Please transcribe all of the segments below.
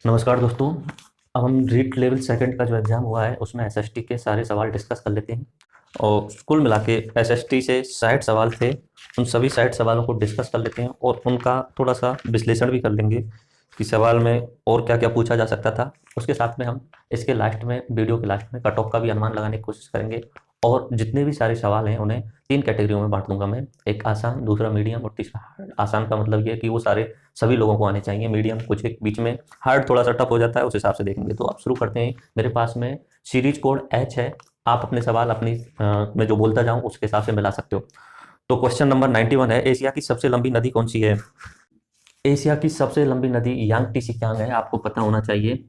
नमस्कार दोस्तों। अब हम रीट लेवल सेकंड का जो एग्ज़ाम हुआ है उसमें एसएसटी के सारे सवाल डिस्कस कर लेते हैं। और कुल मिला के एसएसटी से 60 सवाल थे, उन सभी 60 सवालों को डिस्कस कर लेते हैं और उनका थोड़ा सा विश्लेषण भी कर लेंगे कि सवाल में और क्या क्या पूछा जा सकता था। उसके साथ में हम इसके लास्ट में, वीडियो के लास्ट में, कट ऑफ का भी अनुमान लगाने की कोशिश करेंगे। और जितने भी सारे सवाल हैं उन्हें 3 कैटेगरियों में बांट दूंगा मैं, एक आसान, दूसरा मीडियम और तीसरा हार्ड। आसान का मतलब ये है कि वो सारे सभी लोगों को आने चाहिए, मीडियम कुछ एक बीच में, हार्ड थोड़ा सा टफ हो जाता है, उस हिसाब से देखेंगे। तो आप शुरू करते हैं। मेरे पास में सीरीज कोड एच है, आप अपने सवाल अपनी मैं जो बोलता जाऊं उसके हिसाब से मिला सकते हो। तो क्वेश्चन नंबर 91 है, एशिया की सबसे लंबी नदी कौन सी है? एशिया की सबसे लंबी नदी यांगटी सिकियांग है, आपको पता होना चाहिए।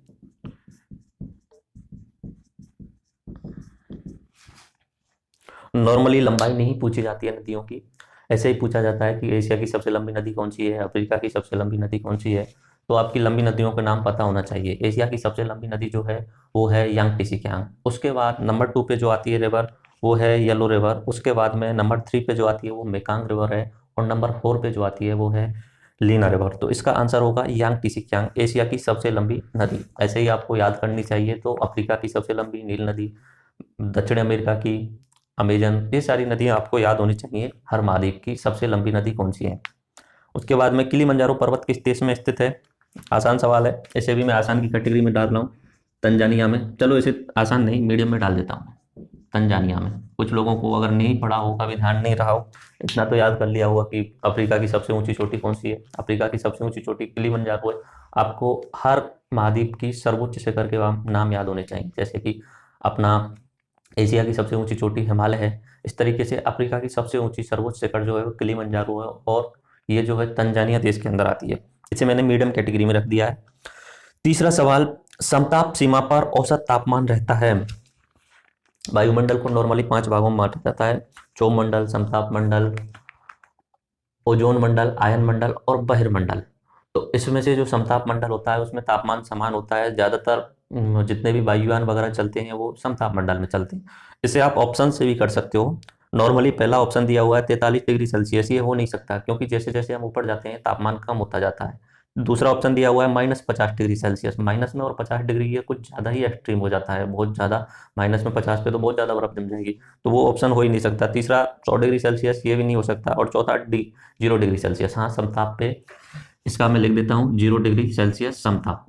नॉर्मली लंबाई नहीं पूछी जाती है नदियों की, ऐसे ही पूछा जाता है कि एशिया की सबसे लंबी नदी कौन सी है, अफ्रीका की सबसे लंबी नदी कौन सी है। तो आपकी लंबी नदियों के नाम पता होना चाहिए। एशिया की सबसे लंबी नदी जो है वो है यांगटी सिकियांग। उसके बाद नंबर 2 पे जो आती है रिवर वो है येलो रिवर। उसके बाद में नंबर 3 पे जो आती है वो मेकांग रिवर है। और नंबर 4 पे जो आती है वो है लीना रिवर। तो इसका आंसर होगा यांगटी सिकियांग, एशिया की सबसे लंबी नदी। ऐसे ही आपको याद करनी चाहिए। तो अफ्रीका की सबसे लंबी नील नदी, दक्षिण अमेरिका की अमेजन, ये सारी नदियां आपको याद होनी चाहिए। हर महाद्वीप की सबसे लंबी नदी कौन सी है? उसके बाद में किलिमंजारो पर्वत किस देश में स्थित है? आसान सवाल है, इसे भी मैं आसान की कैटेगरी में डाल रहा हूँ। तंजानिया में। चलो इसे आसान नहीं, मीडियम में डाल देता हूँ। तंजानिया में। कुछ लोगों को अगर नहीं पढ़ा हो, कभी ध्यान नहीं रहा हो, इतना तो याद कर लिया होगा कि अफ्रीका की सबसे ऊंची चोटी कौन सी है। अफ्रीका की सबसे ऊंची चोटी किलिमंजारो है। आपको हर महाद्वीप की सर्वोच्च शिखर के नाम याद होने चाहिए। जैसे कि अपना एशिया की सबसे ऊंची चोटी हिमालय है, इस तरीके से अफ्रीका की सबसे ऊंची सर्वोच्च शिखर जो है वो किलिमंजारो है। और ये जो है तंजानिया देश के अंदर आती है। इसे मैंने मीडियम कैटेगरी में रख दिया है। तीसरा सवाल, समताप सीमा पर औसत तापमान रहता है। वायुमंडल को नॉर्मली 5 भागों में बांटा जाता है, क्षोभ मंडल, समताप मंडल, ओजोन मंडल, आयन मंडल और बहिर्मंडल। तो इसमें से जो समताप मंडल होता है उसमें तापमान समान होता है। ज़्यादातर जितने भी वायुयान वगैरह चलते हैं वो समताप मंडल में चलते हैं। इसे आप ऑप्शन से भी कर सकते हो। नॉर्मली पहला ऑप्शन दिया हुआ है 43 डिग्री सेल्सियस, ये हो नहीं सकता क्योंकि जैसे जैसे हम ऊपर जाते हैं तापमान कम होता जाता है। दूसरा ऑप्शन दिया हुआ है -50 डिग्री सेल्सियस, माइनस में और 50 डिग्री ये कुछ ज़्यादा ही एक्सट्रीम हो जाता है, बहुत ज़्यादा। माइनस में 50 पे तो बहुत ज़्यादा बर्फ जम जाएगी, तो वो ऑप्शन हो ही नहीं सकता। तीसरा 100 डिग्री सेल्सियस, ये भी नहीं हो सकता। और चौथा 0 डिग्री सेल्सियस। हाँ, समताप पे इसका मैं लिख देता हूँ 0 डिग्री सेल्सियस समताप।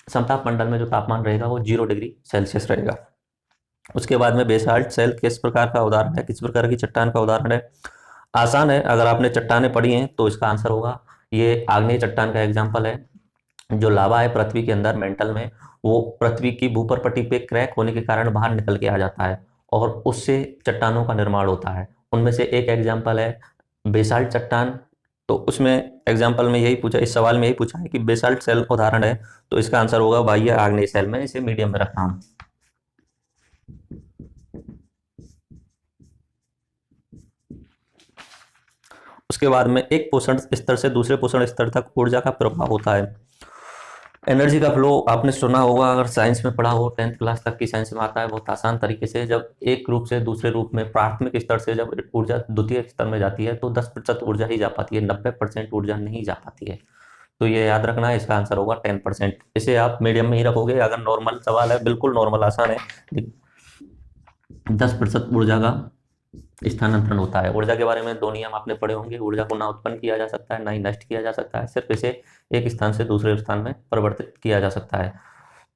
समताप मंडल में जो तापमान रहेगा वो 0 डिग्री सेल्सियस रहेगा। उसके बाद में बेसाल्ट सेल किस प्रकार का उदाहरण है, किस प्रकार की चट्टान का उदाहरण है? आसान है, अगर आपने चट्टानें पढ़ी हैं तो इसका आंसर होगा, ये आग्नेय चट्टान का एग्जाम्पल है। जो लावा है पृथ्वी के अंदर मेंटल में, वो पृथ्वी की भूपर पट्टी पे क्रैक होने के कारण बाहर निकल के आ जाता है और उससे चट्टानों का निर्माण होता है। उनमें से एक एग्जाम्पल है बेसाल्ट चट्टान। तो उसमें एग्जाम्पल में यही पूछा, इस सवाल में यही पूछा है कि बेसाल्ट सेल उदाहरण है, तो इसका आंसर होगा बाह्य आग्नेय सेल। में इसे मीडियम में रखा हूं। उसके बाद में एक पोषण स्तर से दूसरे पोषण स्तर तक ऊर्जा का प्रभाव होता है। एनर्जी का फ्लो आपने सुना होगा, अगर साइंस में पढ़ा हो, 10th क्लास तक की साइंस में आता है बहुत आसान तरीके से। जब एक रूप से दूसरे रूप में, प्राथमिक स्तर से जब ऊर्जा द्वितीय स्तर में जाती है तो 10% ऊर्जा ही जा पाती है, 90% ऊर्जा नहीं जा पाती है। तो ये याद रखना है, इसका आंसर होगा 10%। इसे आप मीडियम में ही रखोगे। अगर नॉर्मल सवाल है, बिल्कुल नॉर्मल आसान है। 10% ऊर्जा का स्थानांतरण होता है। ऊर्जा के बारे में 2 नियम आपने पढ़े होंगे, ऊर्जा को ना उत्पन्न किया जा सकता है ना ही नष्ट किया जा सकता है, सिर्फ इसे एक स्थान से दूसरे स्थान में परिवर्तित किया जा सकता है।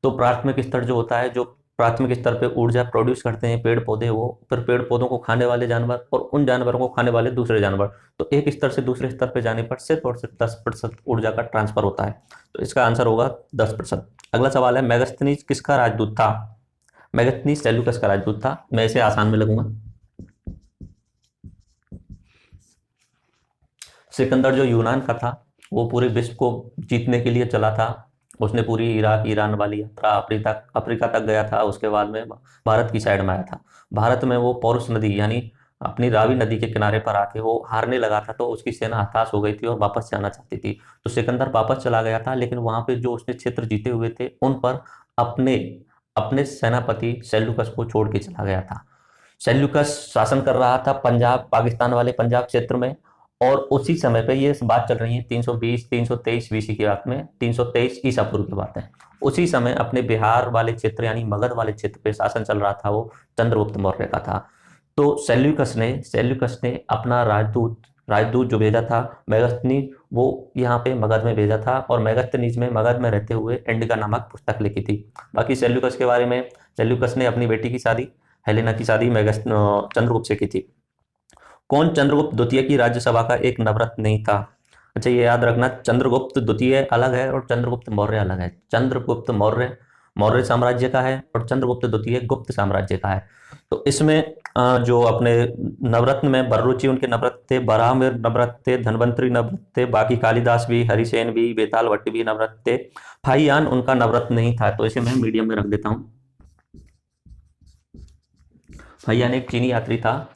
तो प्राथमिक स्तर जो होता है, जो प्राथमिक स्तर पे ऊर्जा प्रोड्यूस करते हैं पेड़ पौधे, वो फिर पेड़ पौधों को खाने वाले जानवर और उन जानवरों को खाने वाले दूसरे जानवर। तो एक स्तर से दूसरे स्तर पे जाने पर सिर्फ और सिर्फ 10% ऊर्जा का ट्रांसफर होता है। तो इसका आंसर होगा 10%। अगला सवाल है, मेगास्थनीज किसका राजदूत था? मेगास्थनीज सेल्यूकस का राजदूत था। मैं इसे आसान में लगूंगा। सिकंदर जो यूनान का था, वो पूरे विश्व को जीतने के लिए चला था। उसने पूरी इराक ईरान वाली यात्रा अफ्रीका तक गया था। उसके बाद में भारत की साइड में आया था। भारत में वो पौरुष नदी यानी अपनी रावी नदी के किनारे पर आके वो हारने लगा था, तो उसकी सेना हताश हो गई थी और वापस जाना चाहती थी। तो सिकंदर वापस चला गया था, लेकिन वहां पे जो उसने क्षेत्र जीते हुए थे उन पर अपने अपने सेनापति सेल्यूकस को छोड़ के चला गया था। सेल्यूकस शासन कर रहा था पंजाब, पाकिस्तान वाले पंजाब क्षेत्र में। और उसी समय पे ये बात चल रही है 320 323 बीसी की बात में, 323 ईसा पूर्व की बात है। उसी समय अपने बिहार वाले क्षेत्र यानी मगध वाले क्षेत्र पे शासन चल रहा था वो चंद्रगुप्त मौर्य का था। तो सेल्यूकस ने अपना राजदूत जो भेजा था मेगास्थनीज, वो यहाँ पे मगध में भेजा था, और मेगास्थनीज में मगध में रहते हुए इंडिका नामक पुस्तक लिखी थी। बाकी सेल्यूकस के बारे में, सेल्यूकस ने अपनी बेटी की शादी, हेलेना की शादी चंद्रगुप्त से की थी। कौन चंद्रगुप्त द्वितीय की राज्यसभा का एक नवरत्न नहीं था? अच्छा, ये याद रखना, चंद्रगुप्त द्वितीय अलग है और चंद्रगुप्त मौर्य अलग है। चंद्रगुप्त मौर्य मौर्य साम्राज्य का है और चंद्रगुप्त द्वितीय गुप्त साम्राज्य का है। तो इसमें जो अपने नवरत्न में बर्रुचि उनके नवरत्न थे, बराहमिर नवरत्न थे, धनवंतरी नवरत्न थे, बाकी कालिदास भी, हरिसेन भी, बेताल भट्ट भी नवरत्न थे। फाहियान उनका नवरत्न नहीं था, तो इसे मैं मीडियम में रख देता हूँ। फाहियान एक चीनी यात्री था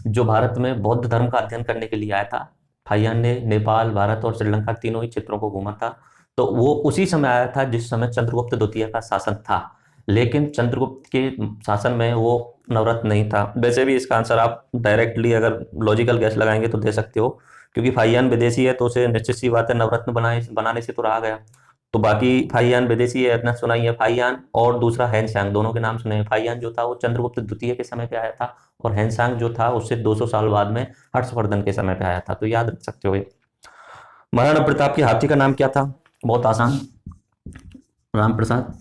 जो भारत में बौद्ध धर्म का अध्ययन करने के लिए आया था। फाहियान ने नेपाल, भारत और श्रीलंका तीनों ही क्षेत्रों को घूमा था। तो वो उसी समय आया था जिस समय चंद्रगुप्त द्वितीय का शासन था, लेकिन चंद्रगुप्त के शासन में वो नवरत्न नहीं था। वैसे भी इसका आंसर आप डायरेक्टली अगर लॉजिकल गैस लगाएंगे तो दे सकते हो, क्योंकि फाहियान विदेशी है तो उसे निश्चित सी बात है नवरत्न बनाने से तो रहा गया। तो बाकी फाहियान विदेशी है, इतना सुना ही है। फाहियान और दूसरा हैंसांग, दोनों के नाम सुने हैं। फाहियान जो था वो चंद्रगुप्त द्वितीय के समय पे आया था, और हैंसांग जो था उससे 200 साल बाद में हर्षवर्धन के समय पे आया था। तो याद रख सकते हो ये। महाराणा प्रताप के हाथी का नाम क्या था? बहुत आसान, राम प्रसाद।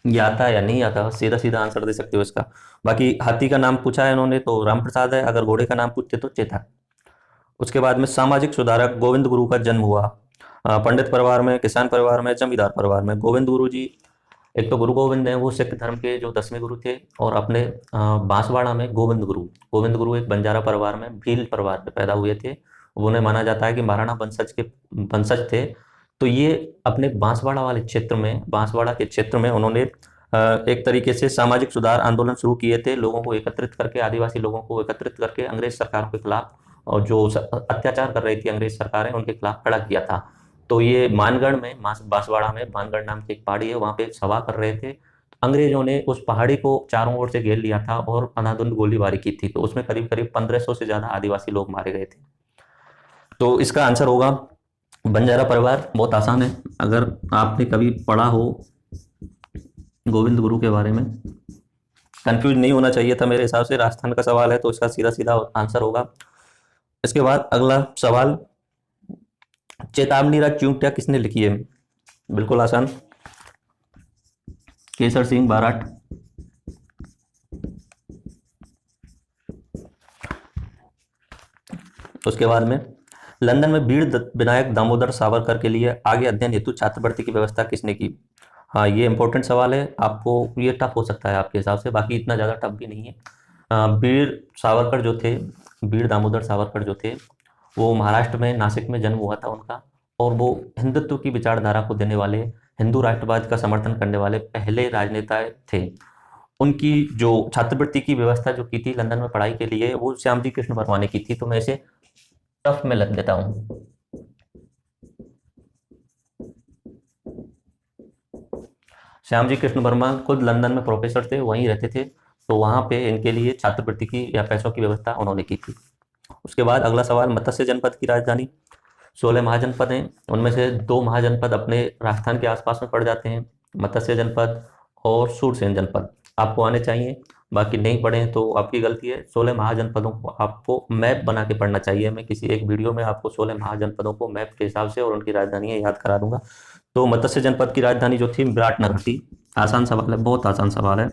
ये आता या नहीं आता, सीधा सीधा आंसर दे सकते हो इसका। बाकी हाथी का नाम पूछा है इन्होंने तो राम प्रसाद है, अगर घोड़े का नाम पूछते तो चेतक। उसके बाद में सामाजिक सुधारक गोविंद गुरु का जन्म हुआ पंडित परिवार में, किसान परिवार में, जमींदार परिवार में। गोविंद गुरु जी, एक तो गुरु गोविंद हैं, वो सिख धर्म के जो 10वें गुरु थे, और अपने बांसवाड़ा में गोविंद गुरु एक बंजारा परिवार में, भील परिवार में पैदा हुए थे। उन्हें माना जाता है कि महाराणा वंशज थे। तो ये अपने बांसवाड़ा के क्षेत्र में उन्होंने एक तरीके से सामाजिक सुधार आंदोलन शुरू किए थे। लोगों को एकत्रित करके, आदिवासी लोगों को एकत्रित करके अंग्रेज सरकारों के खिलाफ, और जो अत्याचार कर रही थी अंग्रेज सरकारें, उनके खिलाफ खड़ा किया था। तो ये मानगढ़ में, बांसवाड़ा में मानगढ़ नाम की एक पहाड़ी है, वहां पे सभा कर रहे थे। अंग्रेजों ने उस पहाड़ी को चारों ओर से घेर लिया था और अंधाधुंध गोलीबारी की थी। तो उसमें करीब करीब 1500 से ज्यादा आदिवासी लोग मारे गए थे। तो इसका आंसर होगा बंजारा परिवार। बहुत आसान है, अगर आपने कभी पढ़ा हो गोविंद गुरु के बारे में। कंफ्यूज नहीं होना चाहिए था मेरे हिसाब से, राजस्थान का सवाल है तो इसका सीधा सीधा आंसर होगा। इसके बाद अगला सवाल, चेतावनी राज च्यूंटिया किसने लिखी है? बिल्कुल आसान, केसर सिंह बाराट। उसके बाद में लंदन में वीर विनायक दामोदर सावरकर के लिए आगे अध्ययन हेतु छात्रवृत्ति की व्यवस्था किसने की? हाँ, ये इंपॉर्टेंट सवाल है, आपको ये टफ हो सकता है आपके हिसाब से, बाकी इतना ज़्यादा टफ भी नहीं है। वीर दामोदर सावरकर जो थे वो महाराष्ट्र में नासिक में जन्म हुआ था उनका, और वो हिंदुत्व की विचारधारा को देने वाले, हिंदू राष्ट्रवाद का समर्थन करने वाले पहले राजनेता थे। उनकी जो छात्रवृत्ति की व्यवस्था जो की थी लंदन में पढ़ाई के लिए, वो श्यामजी कृष्ण वर्मा ने की थी। तो मैं इसे टफ में लग देता हूँ। श्यामजी कृष्ण वर्मा खुद लंदन में प्रोफेसर थे, वहीं रहते थे, तो वहां पे इनके लिए छात्रवृत्ति की या पैसों की व्यवस्था उन्होंने की थी। उसके बाद अगला सवाल, मत्स्य जनपद की राजधानी। 16 महाजनपद हैं, उनमें से 2 महाजनपद अपने राजस्थान के आसपास में पड़ जाते हैं, मत्स्य जनपद और सूरसेन जनपद। आपको आने चाहिए, बाकी नहीं पढ़े तो आपकी गलती है। 16 महाजनपदों को आपको मैप बना के पढ़ना चाहिए। मैं किसी एक वीडियो में आपको 16 महाजनपदों को मैप के हिसाब से और उनकी राजधानियां याद करा दूंगा। तो मत्स्य जनपद की राजधानी जो थी विराटनगर थी। आसान सवाल है, बहुत आसान सवाल है।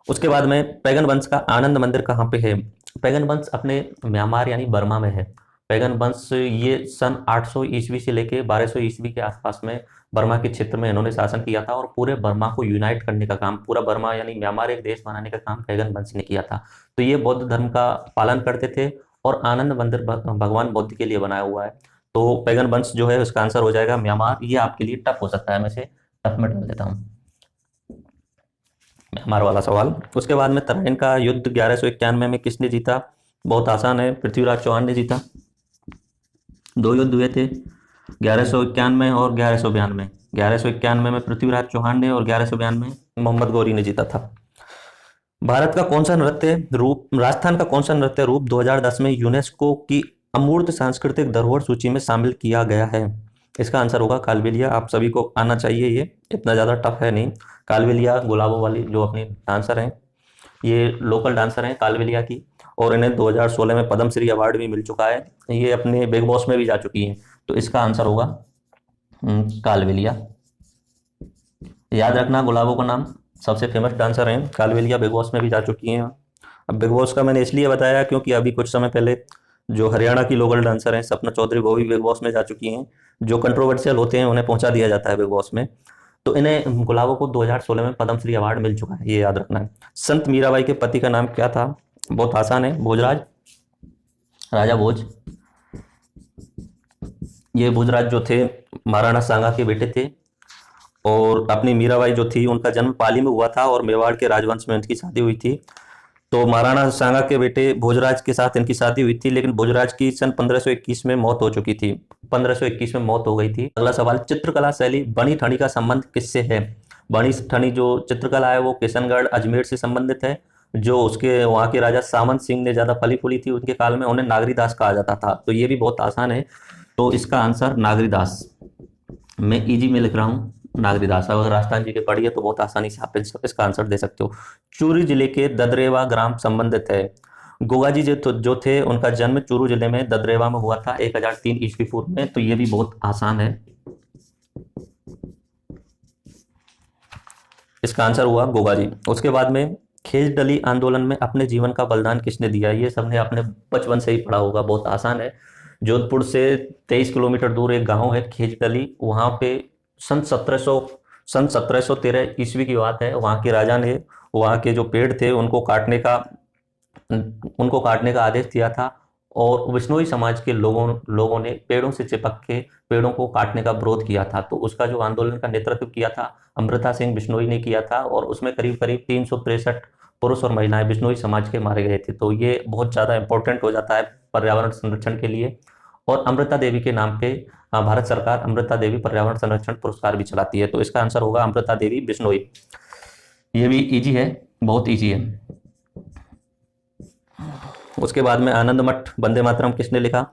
उसके बाद में पैगन वंश का आनंद मंदिर कहाँ पे है? पैगन वंश अपने म्यांमार यानी बर्मा में है। पैगन वंश ये सन 800 ईस्वी से लेके 1200 ईस्वी के आसपास में बर्मा के क्षेत्र में इन्होंने शासन किया था, और पूरे बर्मा को यूनाइट करने का काम, पूरा बर्मा यानी म्यांमार एक देश बनाने का काम पैगन वंश ने किया था। तो ये बौद्ध धर्म का पालन करते थे, और आनंद मंदिर भगवान बुद्ध के लिए बनाया हुआ है। तो पैगन वंश जो है उसका आंसर हो जाएगा म्यांमार। ये आपके लिए टफ हो सकता है, मैं इसे टफ में डाल देता हूँ, म्यांमार वाला सवाल। उसके बाद में तराइन का युद्ध 1191 में किसने जीता? बहुत आसान है, पृथ्वीराज चौहान ने जीता। 2 युद्ध हुए थे, 1191 और 1192। 1191 में पृथ्वीराज चौहान ने, और 1192 में मोहम्मद गौरी ने जीता था। भारत का कौन सा नृत्य रूप राजस्थान का कौन सा नृत्य रूप 2010 में यूनेस्को की अमूर्त सांस्कृतिक धरोहर सूची में शामिल किया गया है? इसका आंसर होगा कालबेलिया। आप सभी को आना चाहिए, ये इतना ज़्यादा टफ है नहीं। कालबेलिया गुलाबों वाली जो अपनी डांसर हैं, ये लोकल डांसर हैं कालबेलिया की, और इन्हें 2016 में पद्मश्री अवार्ड भी मिल चुका है। ये अपने बिग बॉस में भी जा चुकी हैं, तो इसका आंसर होगा कालबेलिया। याद रखना गुलाबों का नाम, सबसे फेमस डांसर हैं कालबेलिया, बिग बॉस में भी जा चुकी हैं। अब बिग बॉस का मैंने इसलिए बताया क्योंकि अभी कुछ समय पहले जो हरियाणा की लोकल डांसर हैं सपना चौधरी, वो भी बिग बॉस में जा चुकी हैं। जो कंट्रोवर्शियल होते हैं उन्हें पहुंचा दिया जाता है बिग बॉस में। तो इन्हें गुलाबों को 2016 में पद्मश्री अवार्ड मिल चुका है, ये याद रखना है। संत मीराबाई के पति का नाम क्या था? बहुत आसान है, भोजराज, राजा भोज। ये भोजराज जो थे महाराणा सांगा के बेटे थे, और अपनी मीराबाई जो थी उनका जन्म पाली में हुआ था और मेवाड़ के राजवंश में उनकी शादी हुई थी। तो महाराणा सांगा के बेटे भोजराज के साथ इनकी शादी हुई थी, लेकिन भोजराज की सन 1521 में मौत हो चुकी थी। 1521 में मौत हो गई थी। अगला सवाल, चित्रकला शैली बणी ठनी का संबंध किससे है? बणी ठनी जो चित्रकला है वो किशनगढ़ अजमेर से संबंधित है। जो उसके वहाँ के राजा सामंत सिंह ने ज्यादा फली फूली थी उनके काल में, उन्हें नागरीदास कहा जाता था। तो ये भी बहुत आसान है, तो इसका आंसर नागरीदास। मैं इजी में लिख रहा हूँ नागरीदास। अगर राजस्थान जी के पढ़िए तो बहुत आसानी से आप इसका आंसर दे सकते हो। चूरू जिले के ददरेवा ग्राम संबंधित है। गोगाजी जो थे उनका जन्म चूरू जिले में ददरेवा में हुआ था 1003 ईस्वी पूर्व में। तो ये भी बहुत आसान है, इसका आंसर हुआ गोगाजी। उसके बाद में खेजडली आंदोलन में अपने जीवन का बलिदान किसने दिया? ये सबने अपने बचपन से ही पढ़ा होगा, बहुत आसान है। जोधपुर से 23 किलोमीटर दूर एक गांव है खेजडली, वहां पे सन 1713 ईस्वी की बात है। वहाँ के राजा ने वहाँ के जो पेड़ थे उनको काटने का आदेश दिया था, और विश्नोई समाज के लोगों ने पेड़ों से चिपक के पेड़ों को काटने का विरोध किया था। तो उसका जो आंदोलन का नेतृत्व किया था अमृता सिंह बिश्नोई ने किया था, और उसमें करीब करीब 363 पुरुष और महिलाएं बिश्नोई समाज के मारे गए थे। तो ये बहुत ज़्यादा इंपॉर्टेंट हो जाता है पर्यावरण संरक्षण के लिए। और अमृता देवी के नाम पे भारत सरकार अमृता देवी पर्यावरण संरक्षण पुरस्कार भी चलाती है। तो इसका आंसर होगा अमृता देवी बिश्नोई। ये भी इजी है, बहुत इजी है। उसके बाद में आनंद मठ वंदे मातरम किसने लिखा?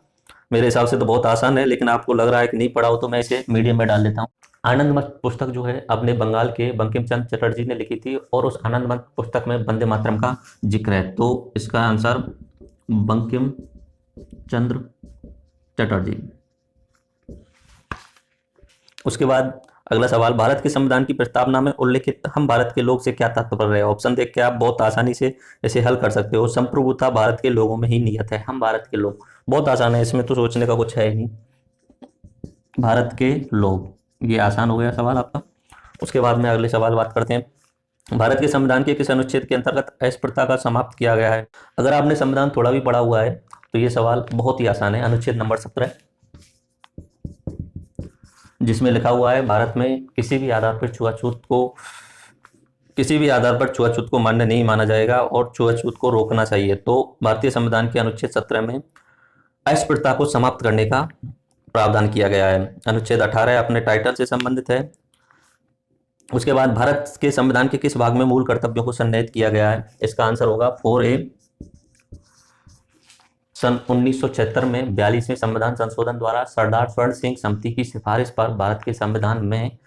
मेरे हिसाब से तो बहुत आसान है, लेकिन आपको लग रहा है कि नहीं पढ़ा हो तो मैं इसे मीडियम में डाल देता हूँ। आनंद मठ पुस्तक जो है अपने बंगाल के बंकिम चंद्र चटर्जी ने लिखी थी, और उस आनंद मठ पुस्तक में वंदे मातरम का जिक्र है। तो इसका आंसर बंकिम चंद्र चटर्जी। उसके बाद अगला सवाल, भारत के संविधान की प्रस्तावना में उल्लेखित हम भारत के लोग से क्या तात्पर्य है? ऑप्शन देख के आप बहुत आसानी से इसे हल कर सकते हो। संप्रभुता भारत के लोगों में ही नियत है। हम भारत के लोग, बहुत आसान है, इसमें तो सोचने का कुछ है ही नहीं। भारत के लोग, ये आसान हो गया सवाल आपका। उसके बाद में अगले सवाल बात करते हैं, भारत के संविधान के किस अनुच्छेद के अंतर्गत अस्पृश्यता का समाप्त किया गया है? अगर आपने संविधान थोड़ा भी पढ़ा हुआ है तो ये सवाल बहुत ही आसान है। अनुच्छेद नंबर 17, जिसमें लिखा हुआ है भारत में किसी भी आधार पर छुआछूत को मान्य नहीं माना जाएगा और छुआछूत को रोकना चाहिए। तो भारतीय संविधान के अनुच्छेद 17 में अस्पृश्यता को समाप्त करने का प्रावधान किया गया है। अनुच्छेद 18 अपने टाइटल से संबंधित है। उसके बाद भारत के संविधान के किस भाग में मूल कर्तव्यों को सन्निहित किया गया है? इसका आंसर होगा 4A। सन 1976 में 42वें संविधान संशोधन द्वारा सरदार स्वर्ण सिंह समिति की सिफारिश पर भारत के संविधान में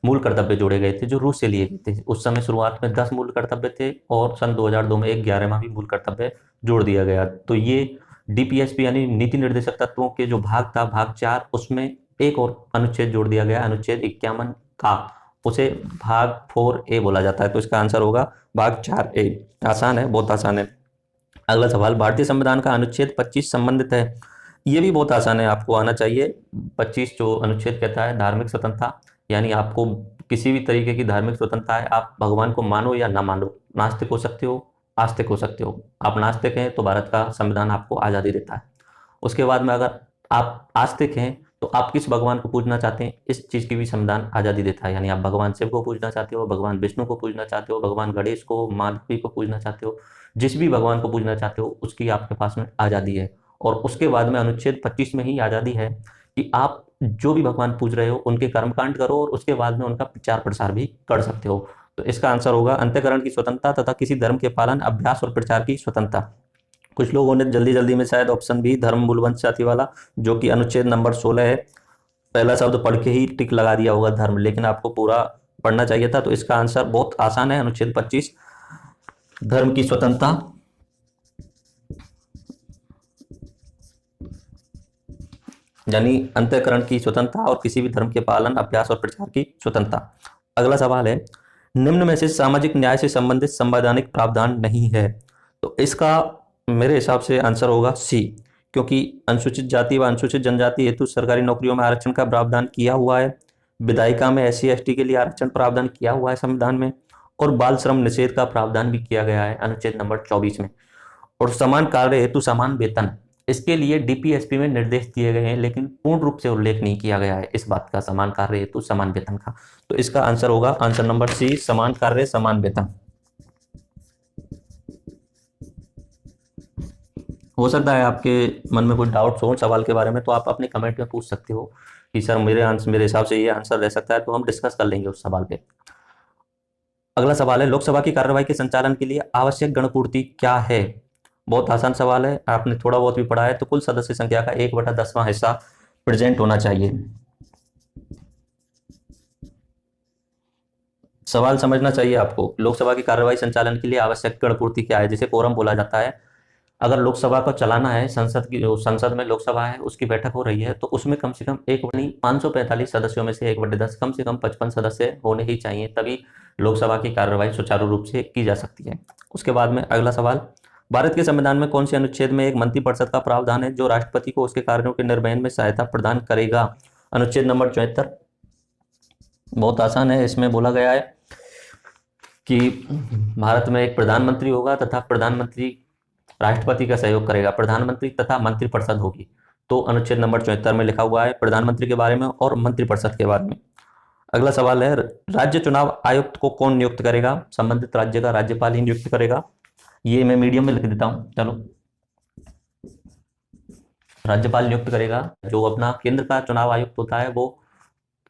मूल कर्तव्य जोड़े गए थे, जो रूस से लिए गए थे। उस समय शुरुआत में 10 मूल कर्तव्य थे, और सन 2002 में एक 11वां भी मूल कर्तव्य जोड़ दिया गया। तो ये DPSP यानी नीति निर्देशक तत्वों के जो भाग था, भाग 4, उसमें एक और अनुच्छेद जोड़ दिया गया, अनुच्छेद 51 का, उसे भाग 4A बोला जाता है। तो इसका आंसर होगा भाग 4A। आसान है, बहुत आसान है। अगला सवाल, भारतीय संविधान का अनुच्छेद 25 संबंधित है। ये भी बहुत आसान है, आपको आना चाहिए। 25 जो अनुच्छेद कहता है धार्मिक स्वतंत्रता, यानी आपको किसी भी तरीके की धार्मिक स्वतंत्रता है। आप भगवान को मानो या ना मानो, नास्तिक हो सकते हो, आस्तिक हो सकते हो। आप नास्तिक हैं तो भारत का संविधान आपको आज़ादी देता है। उसके बाद में अगर आप आस्तिक हैं तो आप किस भगवान को पूजना चाहते हैं, इस चीज़ की भी संविधान आज़ादी देता है। यानी आप भगवान शिव को पूजना चाहते हो, भगवान विष्णु को पूजना चाहते हो, भगवान गणेश को, माँ देवी को पूजना चाहते हो, जिस भी भगवान को पूजना चाहते हो उसकी आपके पास में आज़ादी है। और उसके बाद में अनुच्छेद 25 में ही आज़ादी है कि आप जो भी भगवान पूज रहे हो उनके कर्मकांड करो, और उसके बाद में उनका प्रचार प्रसार भी कर सकते हो। तो इसका आंसर होगा अंतःकरण की स्वतंत्रता तथा किसी धर्म के पालन, अभ्यास और प्रचार की स्वतंत्रता। कुछ लोगों ने जल्दी जल्दी में शायद ऑप्शन बी धर्म मूलवंश जाति वाला, जो कि अनुच्छेद नंबर 16 है, पहला शब्द पढ़ के ही टिक लगा दिया होगा धर्म, लेकिन आपको पूरा पढ़ना चाहिए था। तो इसका आंसर बहुत आसान है, अनुच्छेद 25 धर्म की स्वतंत्रता, यानी अंतःकरण की स्वतंत्रता और किसी भी धर्म के पालन, अभ्यास और प्रचार की स्वतंत्रता। अगला सवाल है, निम्न में से सामाजिक न्याय से संबंधित संवैधानिक प्रावधान नहीं है। तो इसका मेरे हिसाब से आंसर होगा सी, क्योंकि अनुसूचित जाति व अनुसूचित जनजाति हेतु सरकारी नौकरियों में आरक्षण का प्रावधान किया हुआ है, विधायिका में SC ST के लिए आरक्षण प्रावधान किया हुआ है संविधान में, और बाल श्रम निषेध का प्रावधान भी किया गया है अनुच्छेद नंबर 24 में। और समान कार्य हेतु समान वेतन, इसके लिए DPSP में निर्देश दिए गए हैं, लेकिन पूर्ण रूप से उल्लेख नहीं किया गया है इस बात का, समान कार्य हेतु समान वेतन का। तो इसका आंसर होगा आंसर नंबर सी, समान कार्य समान वेतन। हो सकता है आपके मन में कोई डाउट्स हो सवाल के बारे में, तो आप अपने कमेंट में पूछ सकते हो कि सर मेरे हिसाब से ये आंसर रह सकता है, तो हम डिस्कस कर लेंगे उस सवाल पे। अगला सवाल है, लोकसभा की कार्यवाही के संचालन के लिए आवश्यक गणपूर्ति क्या है। बहुत आसान सवाल है, आपने थोड़ा बहुत भी पढ़ा है। तो कुल सदस्य संख्या का 1/10वां हिस्सा प्रेजेंट होना चाहिए। सवाल समझना चाहिए आपको, लोकसभा की कार्यवाही संचालन के लिए आवश्यक गणपूर्ति क्या है, जिसे कोरम बोला जाता है। अगर लोकसभा को चलाना है, संसद की जो संसद में लोकसभा है उसकी बैठक हो रही है, तो उसमें कम से कम 545 सदस्यों में से 1/10 कम से कम 55 सदस्य होने ही चाहिए, तभी लोकसभा की कार्यवाही सुचारू रूप से की जा सकती है। उसके बाद में अगला सवाल, भारत के संविधान में कौन से अनुच्छेद में एक मंत्रिपरिषद का प्रावधान है जो राष्ट्रपति को उसके कार्यों के निर्वहन में सहायता प्रदान करेगा। अनुच्छेद नंबर 74। बहुत आसान है, इसमें बोला गया है कि भारत में एक प्रधानमंत्री होगा तथा प्रधानमंत्री राष्ट्रपति का सहयोग करेगा, प्रधानमंत्री तथा मंत्रिपरिषद होगी। तो अनुच्छेद नंबर 74 में लिखा हुआ है प्रधानमंत्री के बारे में और मंत्रिपरिषद के बारे में। अगला सवाल है, राज्य चुनाव आयुक्त को कौन नियुक्त करेगा। संबंधित राज्य का राज्यपाल ही नियुक्त करेगा। ये मैं मीडियम में लिख देता हूं, चलो। राज्यपाल नियुक्त करेगा। जो अपना केंद्र का चुनाव आयुक्त होता है वो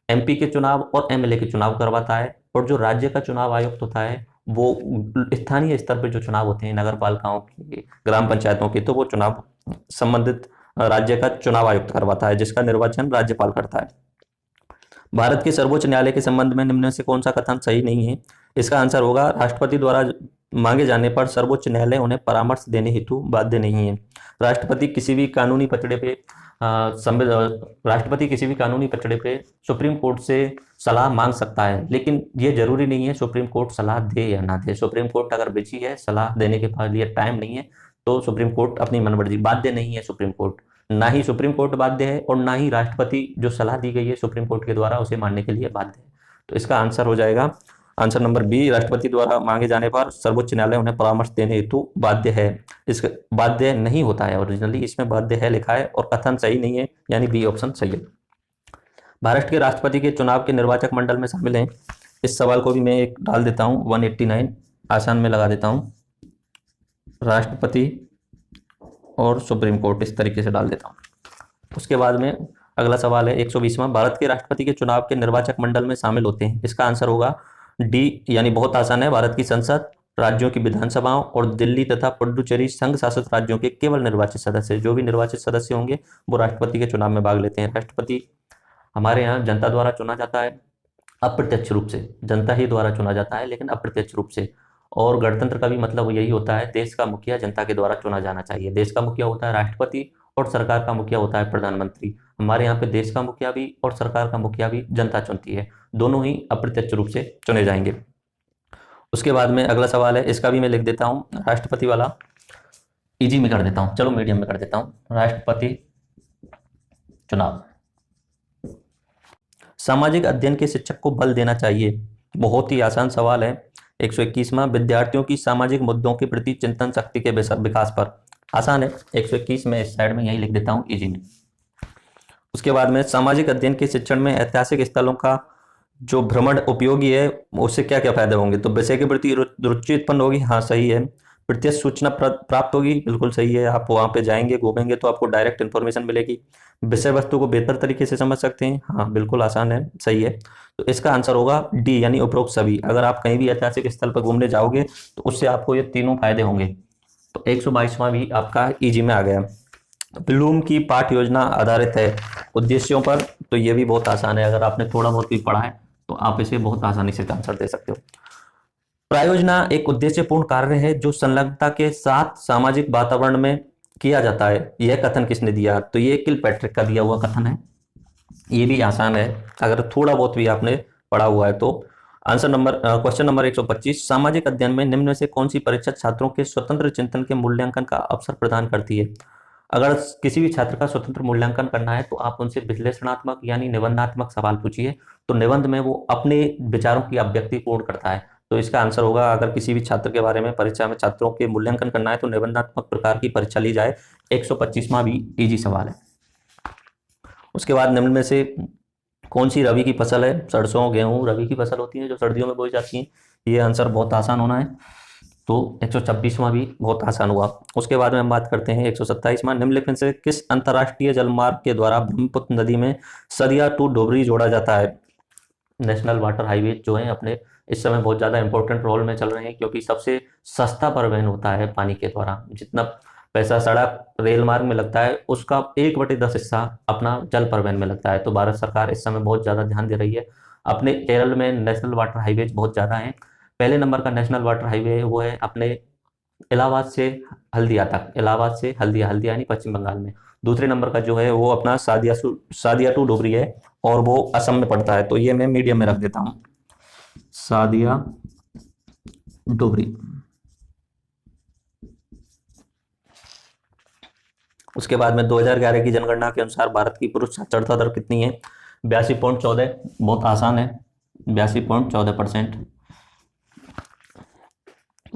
MP के चुनाव और MLA के चुनाव करवाता है, और जो राज्य का चुनाव आयुक्त होता है वो स्थानीय स्तर पर जो चुनाव होते हैं नगर पालिकाओं के, ग्राम पंचायतों के, तो वो चुनाव संबंधित राज्य का चुनाव आयुक्त करवाता है, जिसका निर्वाचन राज्यपाल करता है। भारत के सर्वोच्च न्यायालय के संबंध में निम्न में से कौन सा कथन सही नहीं है। इसका आंसर होगा, राष्ट्रपति द्वारा मांगे जाने पर सर्वोच्च न्यायालय उन्हें परामर्श देने हेतु बाध्य नहीं है। राष्ट्रपति किसी भी कानूनी पचड़े पे सुप्रीम कोर्ट से सलाह मांग सकता है, लेकिन ये जरूरी नहीं है सुप्रीम कोर्ट सलाह दे या ना दे। सुप्रीम कोर्ट अगर बिजी है, सलाह देने के लिए टाइम नहीं है, तो सुप्रीम कोर्ट अपनी मनमर्जी, बाध्य नहीं है सुप्रीम कोर्ट, ना ही सुप्रीम कोर्ट बाध्य है और ना ही राष्ट्रपति जो सलाह दी गई है सुप्रीम कोर्ट के द्वारा उसे मानने के लिए बाध्य है। तो इसका आंसर हो जाएगा आंसर नंबर बी, राष्ट्रपति द्वारा मांगे जाने पर सर्वोच्च न्यायालय उन्हें परामर्श देने हेतु बाध्य है। इसका बाध्य नहीं होता है, ओरिजिनली इसमें बाध्य है लिखा है और कथन सही नहीं है, यानी बी ऑप्शन सही है। महाराष्ट्र के राष्ट्रपति के चुनाव के निर्वाचक मंडल में शामिल हैं। इस सवाल को भी मैं एक डाल देता हूँ, 189 आसान में लगा देता हूँ, राष्ट्रपति और सुप्रीम कोर्ट, इस तरीके से डाल देता हूँ। उसके बाद में अगला सवाल है 120वां, भारत के राष्ट्रपति के चुनाव के निर्वाचक मंडल में शामिल होते हैं। इसका आंसर होगा डी, यानी बहुत आसान है, भारत की संसद, राज्यों की विधानसभाओं और दिल्ली तथा पुडुचेरी संघ शासित राज्यों के केवल निर्वाचित सदस्य। जो भी निर्वाचित सदस्य होंगे वो राष्ट्रपति के चुनाव में भाग लेते हैं। राष्ट्रपति हमारे यहाँ जनता द्वारा चुना जाता है, अप्रत्यक्ष रूप से, जनता ही द्वारा चुना जाता है लेकिन अप्रत्यक्ष रूप से। और गणतंत्र का भी मतलब यही होता है, देश का मुखिया जनता के द्वारा चुना जाना चाहिए। देश का मुखिया होता है राष्ट्रपति और सरकार का मुखिया होता है प्रधानमंत्री। हमारे यहाँ पे देश का मुखिया भी और सरकार का मुखिया भी जनता चुनती है, दोनों ही अप्रत्यक्ष रूप से चुने जाएंगे। उसके बाद में अगला सवाल है, इसका भी मैं लिख देता हूँ, राष्ट्रपति वाला इजी में कर देता हूँ, चलो मीडियम में कर देता हूँ। राष्ट्रपति चुनाव, सामाजिक अध्ययन के शिक्षक को बल देना चाहिए। बहुत ही आसान सवाल है। 121वां, विद्यार्थियों की सामाजिक मुद्दों के प्रति चिंतन शक्ति के विकास पर। आसान है, 121 में इस साइड में यही लिख देता हूँ इजी में। उसके बाद में सामाजिक अध्ययन के शिक्षण में ऐतिहासिक स्थलों का जो भ्रमण उपयोगी है उससे क्या क्या फायदे होंगे। तो विषय के प्रति रुचि उत्पन्न होगी, हाँ सही है। प्रत्यक्ष सूचना प्राप्त होगी, बिल्कुल सही है। आप वहाँ पे जाएंगे, घूमेंगे तो आपको डायरेक्ट इन्फॉर्मेशन मिलेगी। विषय वस्तु को बेहतर तरीके से समझ सकते हैं, हाँ बिल्कुल आसान है, सही है। तो इसका आंसर होगा डी, यानी उपरोक्त सभी। अगर आप कहीं भी ऐतिहासिक स्थल पर घूमने जाओगे तो उससे आपको ये तीनों फायदे होंगे। तो 122वां भी आपका इजी में आ गया। ब्लूम की पाठ योजना आधारित है उद्देश्यों पर, तो ये भी बहुत आसान है। अगर आपने थोड़ा बहुत भी पढ़ा है तो आप इसे बहुत आसानी से आंसर दे सकते हो। प्रायोजना एक उद्देश्यपूर्ण कार्य है जो संलग्नता के साथ सामाजिक वातावरण में किया जाता है। यह कथन किसने दिया? तो ये किलपैट्रिक का दिया हुआ कथन है। ये भी आसान है अगर थोड़ा बहुत भी आपने पढ़ा हुआ है तो। क्वेश्चन नंबर 125, सामाजिक अध्ययन में निम्न में से कौन सी परीक्षा छात्रों के स्वतंत्र चिंतन के मूल्यांकन का अवसर प्रदान करती है? अगर किसी भी छात्र का स्वतंत्र मूल्यांकन करना है तो आप उनसे विश्लेषणात्मक यानी निबंधात्मक सवाल पूछिए, तो निबंध में वो अपने विचारों की अभिव्यक्ति पूर्ण करता है। तो इसका आंसर होगा, अगर किसी भी छात्र के बारे में परीक्षा में छात्रों के मूल्यांकन करना है तो निबंधात्मक प्रकार की परीक्षा ली जाए। 125वां भी इजी सवाल है। उसके बाद निम्न में से कौन सी रबी की फसल है? सरसों, गेहूं रबी की फसल होती है जो सर्दियों में बोई जाती है। ये आंसर बहुत आसान होना है। तो 126वां भी बहुत आसान हुआ। उसके बाद में हम बात करते हैं 127वां, निम्नलिखित में से किस अंतर्राष्ट्रीय जलमार्ग के द्वारा ब्रह्मपुत्र नदी में सदिया टू डोबरी जोड़ा जाता है? नेशनल वाटर हाईवे जो है अपने इस समय बहुत ज़्यादा इंपॉर्टेंट रोल में चल रहे हैं, क्योंकि सबसे सस्ता परिवहन होता है पानी के द्वारा। जितना पैसा सड़क रेल मार्ग में लगता है उसका 1/10 हिस्सा अपना जल परिवहन में लगता है। तो भारत सरकार इस समय बहुत ज़्यादा ध्यान दे रही है। अपने केरल में नेशनल वाटर हाईवे बहुत ज़्यादा हैं। पहले नंबर का नेशनल वाटर हाईवे वो है अपने इलाहाबाद से हल्दिया तक, इलाहाबाद से हल्दिया, हल्दिया यानी पश्चिम बंगाल में। दूसरे नंबर का जो है वो अपना सादिया टू डोबरी है और वो असम में पड़ता है। तो ये मैं मीडियम में रख देता हूँ, सादिया डोबरी। उसके बाद में 2011 की जनगणना के अनुसार भारत की पुरुष साक्षरता दर कितनी है? 82.14, बहुत आसान है, 82.14%।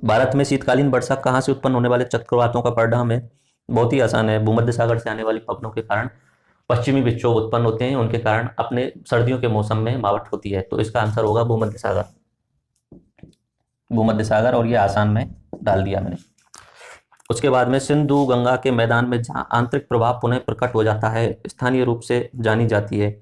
भारत में शीतकालीन वर्षा कहाँ से उत्पन्न होने वाले चक्रवातों का परिणाम है? बहुत ही आसान है, भूमध्य सागर से आने वाली पवनों के कारण पश्चिमी विक्षोभ उत्पन्न होते हैं, उनके कारण अपने सर्दियों के मौसम में मावट होती है। तो इसका आंसर होगा भूमध्य सागर, भूमध्य सागर। और ये आसान में डाल दिया मैंने। उसके बाद में सिंधु गंगा के मैदान में जहाँ आंतरिक प्रभाव पुनः प्रकट हो जाता है, स्थानीय रूप से जानी जाती है।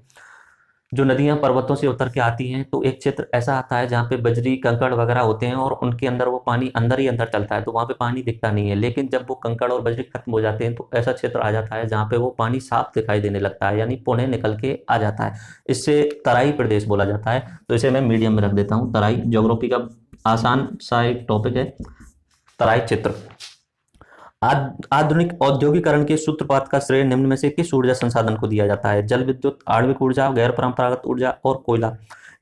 जो नदियां पर्वतों से उतर के आती हैं तो एक क्षेत्र ऐसा आता है जहाँ पे बजरी कंकड़ वगैरह होते हैं और उनके अंदर वो पानी अंदर ही अंदर चलता है, तो वहाँ पे पानी दिखता नहीं है। लेकिन जब वो कंकड़ और बजरी खत्म हो जाते हैं तो ऐसा क्षेत्र आ जाता है जहाँ पे वो पानी साफ दिखाई देने लगता है, यानी पुनः निकल के आ जाता है। इससे तराई प्रदेश बोला जाता है। तो इसे मैं मीडियम में रख देता हूँ, तराई। ज्योग्राफी का आसान सा एक टॉपिक है, तराई क्षेत्र। आधुनिक औद्योगिकरण के सूत्रपात का श्रेय निम्न में से किस ऊर्जा संसाधन को दिया जाता है? जल विद्युत, आणविक ऊर्जा, गैर परंपरागत ऊर्जा और कोयला।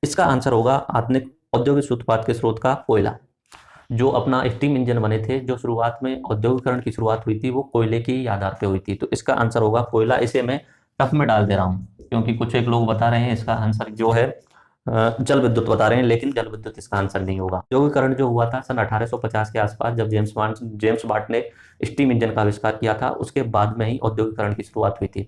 इसका आंसर होगा आधुनिक औद्योगिक सूत्रपात के स्रोत का कोयला। जो अपना स्टीम इंजन बने थे, जो शुरुआत में औद्योगिकरण की शुरुआत हुई थी वो कोयले की आधार पे हुई थी। तो इसका आंसर होगा कोयला। इसे मैं टफ में डाल दे रहा हूँ क्योंकि कुछ एक लोग बता रहे हैं इसका आंसर जो है जल विद्युत बता रहे हैं, लेकिन जल विद्युत इसका आंसर नहीं होगा। औद्योगिकरण जो हुआ था सन 1850 के आसपास, जब जेम्स वाट ने स्टीम इंजन का आविष्कार किया था, उसके बाद में ही औद्योगिकरण की शुरुआत हुई थी।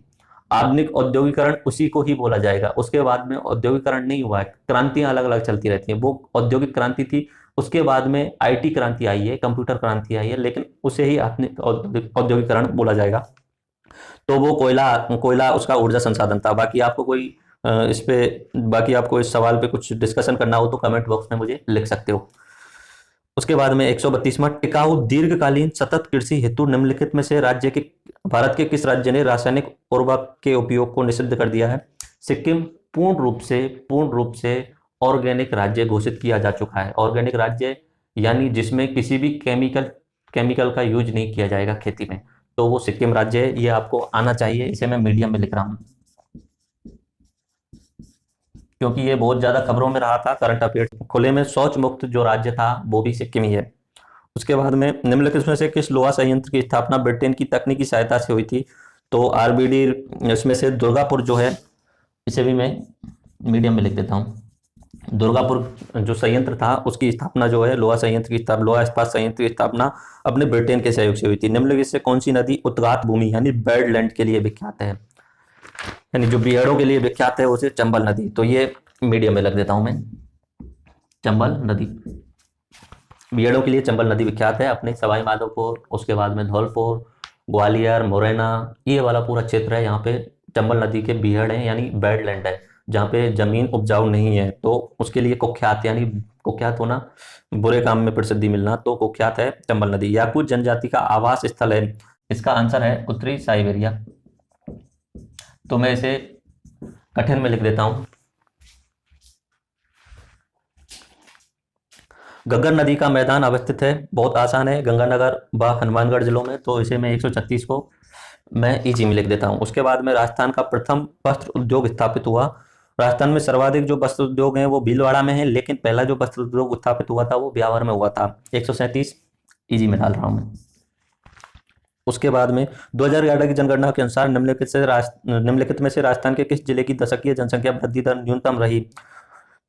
आधुनिक औद्योगिकरण उसी को ही बोला जाएगा। उसके बाद में औद्योगिकरण नहीं हुआ है, क्रांतियां अलग अलग चलती रहती हैं। वो औद्योगिक क्रांति थी, उसके बाद में आईटी क्रांति आई है, कंप्यूटर क्रांति आई है, लेकिन उसे ही आधुनिक औद्योगिकरण बोला जाएगा। तो वो कोयला उसका ऊर्जा संसाधन था। बाकी आपको कोई बाकी आपको इस सवाल पे कुछ डिस्कशन करना हो तो कमेंट बॉक्स में मुझे लिख सकते हो। उसके बाद में 132वां, टिकाऊ दीर्घकालीन सतत कृषि हेतु निम्नलिखित में से भारत के किस राज्य ने रासायनिक उर्वरक के उपयोग को निषिद्ध कर दिया है? सिक्किम पूर्ण रूप से ऑर्गेनिक राज्य घोषित किया जा चुका है। ऑर्गेनिक राज्य यानी जिसमें किसी भी केमिकल का यूज नहीं किया जाएगा खेती में, तो वो सिक्किम राज्य है। ये आपको आना चाहिए, इसे मैं मीडियम में लिख रहा हूं क्योंकि ये बहुत ज्यादा खबरों में रहा था, करंट अफेयर। खुले में शौच मुक्त जो राज्य था वो भी सिक्किम ही है। उसके बाद में निम्नलिखित में से किस लोहा संयंत्र की स्थापना ब्रिटेन की तकनीकी सहायता से हुई थी? तो आरबीडी, इसमें से दुर्गापुर जो है, इसे भी मैं मीडियम में लिख देता हूँ। दुर्गापुर जो संयंत्र था उसकी स्थापना जो है, लोहा इस्पात संयंत्र की स्थापना अपने ब्रिटेन के सहयोग से हुई थी। निम्नलिखित से कौन सी नदी उद्गात भूमि यानी बेडलैंड के लिए विख्यात है? यानी जो बियड़ों के लिए विख्यात है उसे चंबल नदी। तो ये मीडियम में लग देता हूं मैं, चंबल नदी। बीएडओ के लिए चंबल नदी विख्यात है अपने सवाई माधोपुर, उसके बाद में धौलपुर, ग्वालियर, मुरैना, ये वाला पूरा क्षेत्र है। यहाँ पे चंबल नदी के बीहड़ हैं, यानी बेडलैंड है, जहाँ पे जमीन उपजाऊ नहीं है, तो उसके लिए कुख्यात, यानी कुख्यात होना, बुरे काम में प्रसिद्धि मिलना, तो कुख्यात है चंबल नदी। याकूत जनजाति का आवास स्थल है, इसका आंसर है उत्तरी साइबेरिया। तो मैं इसे कठिन में लिख देता हूं। घग्गर नदी का मैदान अवस्थित है, बहुत आसान है, गंगानगर व हनुमानगढ़ जिलों में, तो इसे मैं 136 को मैं इजी में लिख देता हूं। उसके बाद में राजस्थान का प्रथम वस्त्र उद्योग स्थापित हुआ। राजस्थान में सर्वाधिक जो वस्त्र उद्योग हैं वो भीलवाड़ा में है, लेकिन पहला जो वस्त्र उद्योग स्थापित हुआ था वो ब्यावर में हुआ था। 137 इजी में डाल रहा हूं मैं। उसके बाद में 2011 की जनगणना के अनुसार निम्नलिखित में से राजस्थान के किस जिले की दशकीय जनसंख्या वृद्धि दर न्यूनतम रही?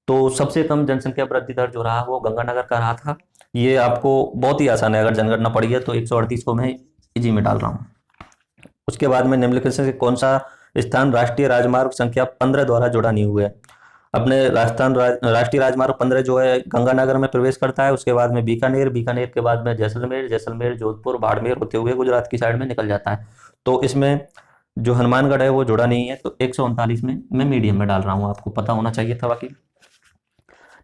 तो सबसे कम जनसंख्या वृद्धि दर जो रहा वो गंगानगर का रहा था। ये आपको बहुत ही आसान है, अगर जनगणना पड़ी है तो 138 को मैं इजी में डाल रहा हूँ। उसके बाद में निम्नलिखित से कौन सा स्थान राष्ट्रीय राजमार्ग संख्या 15 द्वारा जुड़ा नहीं हुआ है? अपने राष्ट्रीय राजमार्ग 15 जो है गंगानगर में प्रवेश करता है, उसके बाद में बीकानेर, बीकानेर के बाद में जैसलमेर, जैसलमेर जोधपुर बाड़मेर होते हुए गुजरात की साइड में निकल जाता है। तो इसमें जो हनुमानगढ़ है वो जुड़ा नहीं है, तो 139 में मैं मीडियम में डाल रहा हूँ, आपको पता होना चाहिए था। बाकी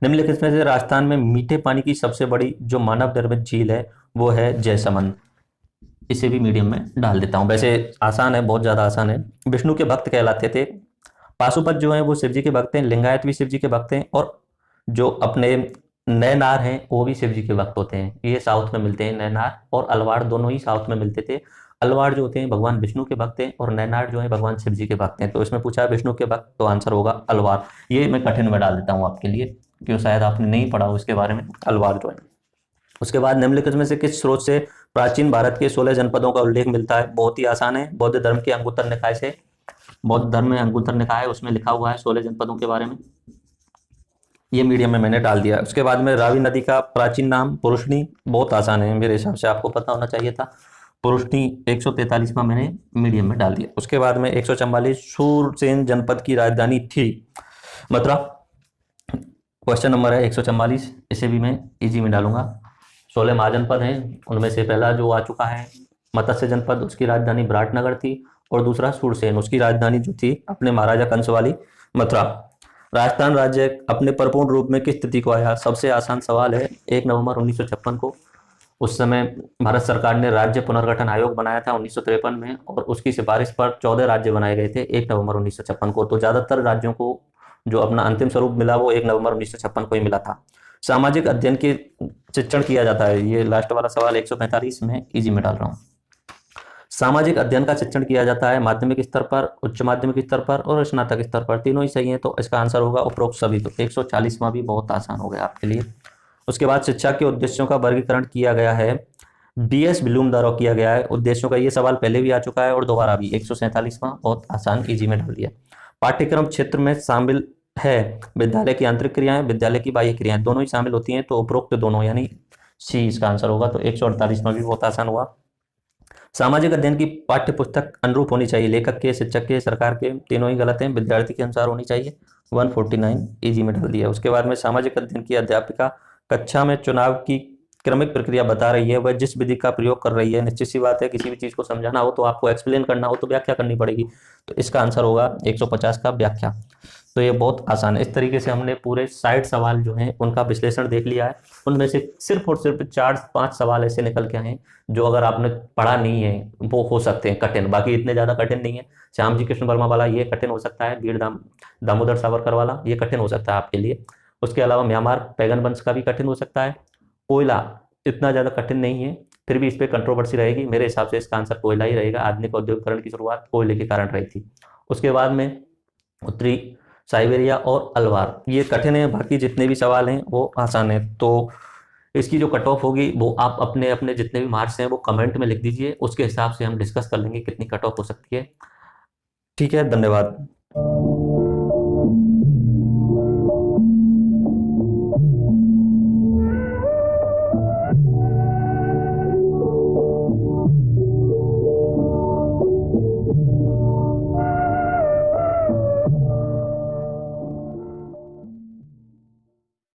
निम्नलिखित में से राजस्थान में मीठे पानी की सबसे बड़ी जो मानव निर्मित झील है वो है जयसमंद, इसे भी मीडियम में डाल देता हूँ। वैसे आसान है, बहुत ज़्यादा आसान है। विष्णु के भक्त कहलाते थे। पाशुपत जो है वो शिव जी के भक्त हैं, लिंगायत भी शिव जी के भक्त हैं, और जो अपने नैनार हैं वो भी शिव जी के भक्त होते हैं। ये साउथ में मिलते हैं, नैनार और अलवाड़ दोनों ही साउथ में मिलते थे। अलवाड़ जो होते हैं भगवान विष्णु के भक्त हैं, और नैनार जो है भगवान शिव जी के भक्त हैं। तो इसमें पूछा है विष्णु के भक्त, तो आंसर होगा अलवार। ये मैं कठिन में डाल देता हूँ आपके लिए, क्यों शायद आपने नहीं पढ़ा उसके बारे में, अलवार जो है। उसके बाद निम्नलिखित में से किस स्रोत से प्राचीन भारत के 16 जनपदों का उल्लेख मिलता है? बहुत ही आसान है, बौद्ध धर्म के अंगुत्तर निकाय से। बौद्ध धर्म में अंगुत्तर निकाय है, उसमें लिखा हुआ है 16 जनपदों के बारे में। ये मीडियम में मैंने डाल दिया। उसके बाद में रावी नदी का प्राचीन नाम पुरुषनी, बहुत आसान है, मेरे हिसाब से आपको पता होना चाहिए था। पुरुषनी 143 में मैंने मीडियम में डाल दिया। उसके बाद में 144 सूरसेन जनपद की राजधानी थी मथुरा। क्वेश्चन नंबर है 144, इसे भी मैं इजी में डालूंगा। 16 महाजनपद हैं, उनमें से पहला जो आ चुका है मत्स्य जनपद, उसकी राजधानी विराटनगर थी, और दूसरा सूरसेन, उसकी राजधानी जो थी अपने महाराजा कंस वाली मथुरा। राजस्थान राज्य अपने परिपूर्ण रूप में किस तिथि को आया? सबसे आसान सवाल है, 1 नवंबर 1956 को। उस समय भारत सरकार ने राज्य पुनर्गठन आयोग बनाया था 1953 में, और उसकी सिफारिश पर 14 राज्य बनाए गए थे 1 नवंबर 1956 को। तो ज्यादातर राज्यों को जो अपना अंतिम स्वरूप मिला वो 1 नवंबर 1956 को ही मिला था। सामाजिक अध्ययन के शिक्षण किया जाता है, ये लास्ट वाला सवाल 145 में इजी में डाल रहा हूँ। सामाजिक अध्ययन का शिक्षण किया जाता है माध्यमिक स्तर पर, उच्च माध्यमिक स्तर पर और स्नातक स्तर पर, तीनों ही सही है, तो इसका आंसर होगा उपरोक्त सभी। तो 140वां भी बहुत आसान हो गया आपके लिए। उसके बाद शिक्षा के उद्देश्यों का वर्गीकरण किया गया है, BS ब्लूम द्वारा किया गया है उद्देश्यों का। ये सवाल पहले भी आ चुका है और दोबारा भी, 147वां, बहुत आसान, इजी में डाल दिया। पाठ्यक्रम क्षेत्र में शामिल है विद्यालय की आंतरिक क्रियाएं, विद्यालय की बाह्य क्रियाएं, दोनों ही शामिल होती हैं, तो उपरोक्त दोनों, यानी सी इसका आंसर होगा। तो 148वां भी बहुत आसान हुआ। सामाजिक अध्ययन की पाठ्य पुस्तक अनुरूप होनी चाहिए, लेखक के, शिक्षक के, सरकार के, तीनों ही गलत हैं, विद्यार्थी के अनुसार होनी चाहिए। 149 इजी में डाल दिया। उसके बाद में सामाजिक अध्ययन की अध्यापिका कक्षा में चुनाव की क्रमिक प्रक्रिया बता रही है, वह जिस विधि का प्रयोग कर रही है। निश्चित सी बात है, किसी भी चीज को समझाना हो तो आपको एक्सप्लेन करना हो तो व्याख्या करनी पड़ेगी, तो इसका आंसर होगा 150 का व्याख्या। तो ये बहुत आसान है। इस तरीके से हमने पूरे 60 सवाल जो हैं उनका विश्लेषण देख लिया है। उनमें से सिर्फ और सिर्फ 4-5 सवाल ऐसे निकल के आए हैं जो अगर आपने पढ़ा नहीं है वो हो सकते हैं कठिन, बाकी इतने ज़्यादा कठिन नहीं है। श्याम जी कृष्ण वर्मा वाला ये कठिन हो सकता है, वीर दामोदर सावरकर वाला ये कठिन हो सकता है आपके लिए। उसके अलावा म्यांमार पैगन वंश का भी कठिन हो सकता है। कोयला इतना ज़्यादा कठिन नहीं है, फिर भी इस पर कंट्रोवर्सी रहेगी। मेरे हिसाब से इसका आंसर कोयला ही रहेगा। आधुनिक औद्योगिकरण की शुरुआत कोयले के कारण रही थी। उसके बाद में उत्तरी साइबेरिया और अलवार, ये कठिन है, बाकी जितने भी सवाल हैं वो आसान है। तो इसकी जो कट ऑफ होगी वो आप अपने अपने जितने भी मार्क्स हैं वो कमेंट में लिख दीजिए, उसके हिसाब से हम डिस्कस कर लेंगे कितनी कट ऑफ हो सकती है। ठीक है, धन्यवाद।